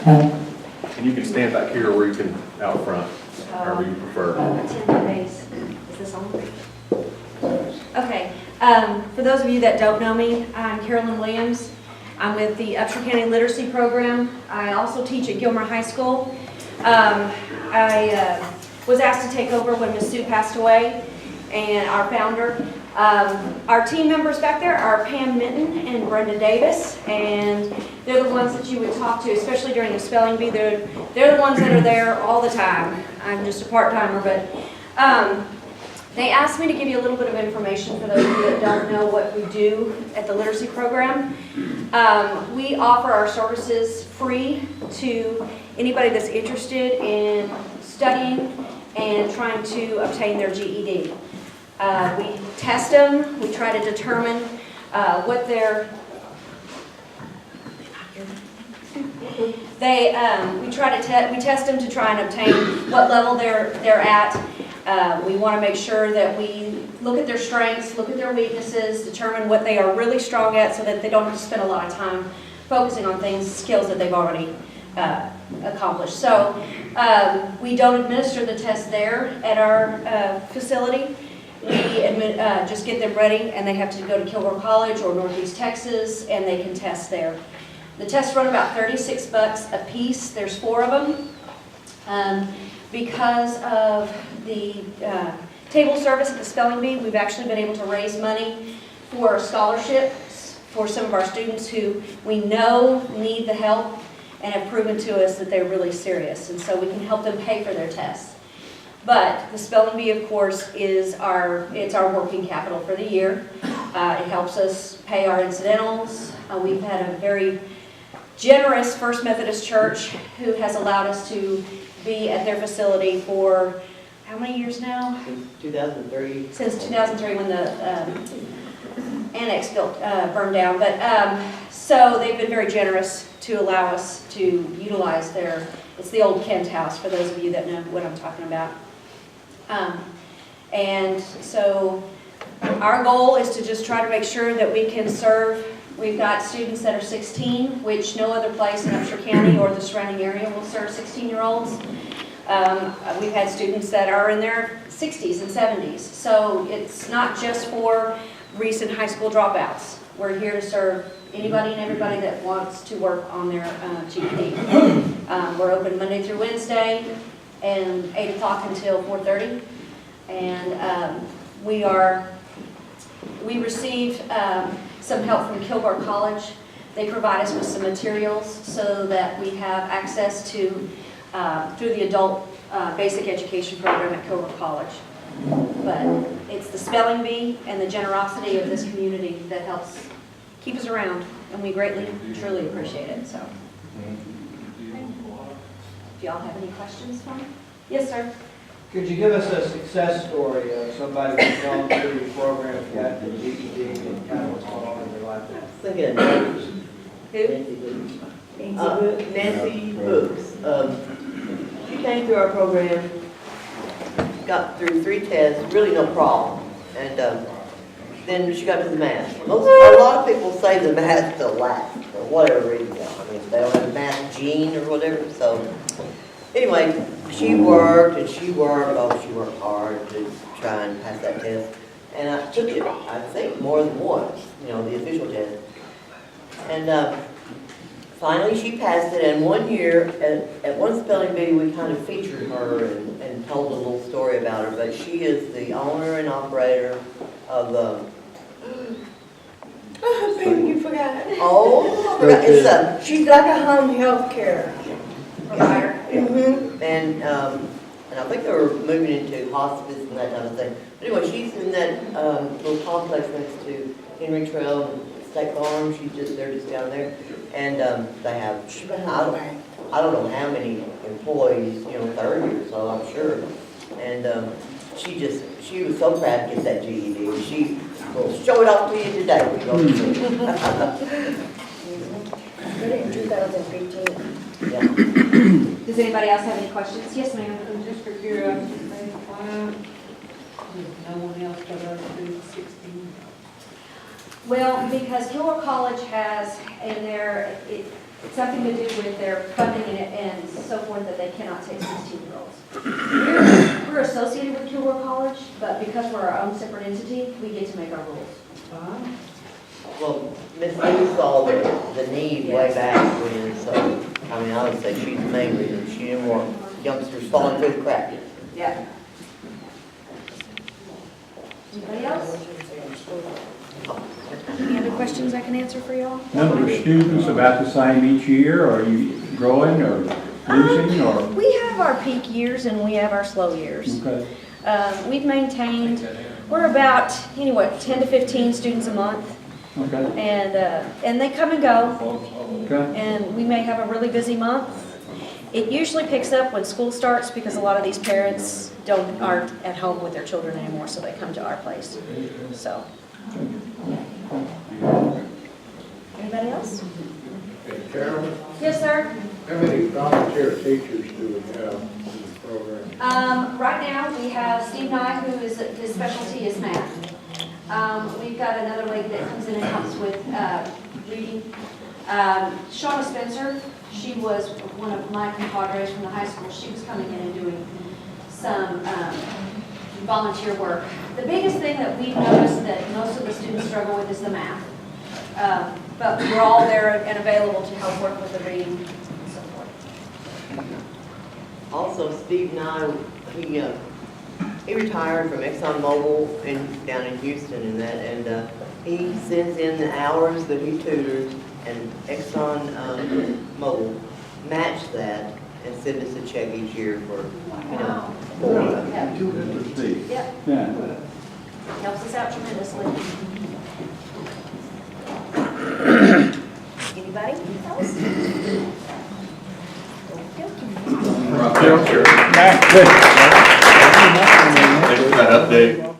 And you can stand back here or you can out front, however you prefer. Attendant base. Is this on? Okay. For those of you that don't know me, I'm Carolyn Williams. I'm with the Upshur County Literacy Program. I also teach at Gilmer High School. I was asked to take over when Ms. Sue passed away, and our founder. Our team members back there are Pam Minton and Brenda Davis, and they're the ones that you would talk to, especially during the spelling bee. They're the ones that are there all the time. I'm just a part-timer, but they asked me to give you a little bit of information for those of you that don't know what we do at the literacy program. We offer our services free to anybody that's interested in studying and trying to obtain their GED. We test them. We try to determine what their we test them to try and obtain what level they're at. We want to make sure that we look at their strengths, look at their weaknesses, determine what they are really strong at, so that they don't have to spend a lot of time focusing on skills that they've already accomplished. So we don't administer the test there at our facility. We just get them ready, and they have to go to Gilmer College or Northeast Texas, and they can test there. The tests run about $36 a piece. There's 4 of them. Because of the table service at the spelling bee, we've actually been able to raise money for scholarships for some of our students who we know need the help and have proven to us that they're really serious, and so we can help them pay for their tests. But the spelling bee, of course, is our working capital for the year. It helps us pay our incidentals. We've had a very generous First Methodist Church who has allowed us to be at their facility for how many years now? Since 2003. Since 2003, when the annex burned down. But so they've been very generous to allow us to utilize it's the old Kent House, for those of you that know what I'm talking about. And so our goal is to just try to make sure that we can serve. We've got students that are 16, which no other place in Upshur County or the surrounding area will serve 16-year-olds. We've had students that are in their 60s and 70s. So it's not just for recent high school dropouts. We're here to serve anybody and everybody that wants to work on their GED. We're open Monday through Wednesday, and 8 o'clock until 4:30. And we received some help from Kilgore College. They provide us with some materials so that we have access to through the adult basic education program at Kilgore College. But it's the spelling bee and the generosity of this community that helps keep us around, and we greatly, truly appreciate it. So, do y'all have any questions for me? Yes, sir. Could you give us a success story of somebody who's gone through your program, got the GED, and kind of what's going on in their life? Thinking of names. Who? Nancy Books. She came through our program, got through 3 tests, really no problem. And then she got to the math. A lot of people say the math till last, for whatever reason. I mean, they don't have a math gene or whatever. So anyway, she worked and she worked. Oh, she worked hard to try and pass that test. And I took it, I think, more than once, the official test. And finally she passed it, and one year, at one spelling bee, we kind of featured her and told a little story about her, but she is the owner and operator of Maybe you forgot. oh, I forgot. It's She's like a home health care Provider. and I think they were moving into hospice and that kind of thing. But anyway, she's in that little complex next to Henry Trail and State Farm. They're just down there, and they have I don't know how many employees, 30 or so, I'm sure. And she was so proud to get that GED. She will show it off to you today. We're going to see. in 2015. Yeah. Does anybody else have any questions? Yes, ma'am. Just for curiosity, why does no one else but us do 16? Well, because Gilmer College has in their, It's something to do with their funding and so forth that they cannot take 16-year-olds. We're associated with Gilmer College, but because we're our own separate entity, we get to make our rules. Well, Miss Lou saw the need way back when, so, I mean, I would say she's the main reason. She didn't want youngsters falling through the cracks. Yeah. Anybody else? Any other questions I can answer for y'all? Number of students about the same each year, or are you growing or losing, or? We have our peak years and we have our slow years. Okay. We've maintained, we're about, 10 to 15 students a month. Okay. And they come and go. Okay. And we may have a really busy month. It usually picks up when school starts because a lot of these parents aren't at home with their children anymore, so they come to our place. So. Anybody else? Hey, Carolyn, Yes, sir. how many volunteer teachers do we have in the program? Right now, we have Steve Nye, who is, his specialty is math. We've got another lady that comes in and helps with reading. Shauna Spencer, she was one of my compadres from the high school. She was coming in and doing some volunteer work. The biggest thing that we've noticed that most of the students struggle with is the math. But we're all there and available to help work with the reading and so forth. Also, Steve and I, he retired from ExxonMobil down in Houston and that, and he sends in the hours that he tutors, and ExxonMobil match that and send us a check each year for, Yeah. Yep, Yeah. helps us out tremendously. Anybody else? Thanks for that update.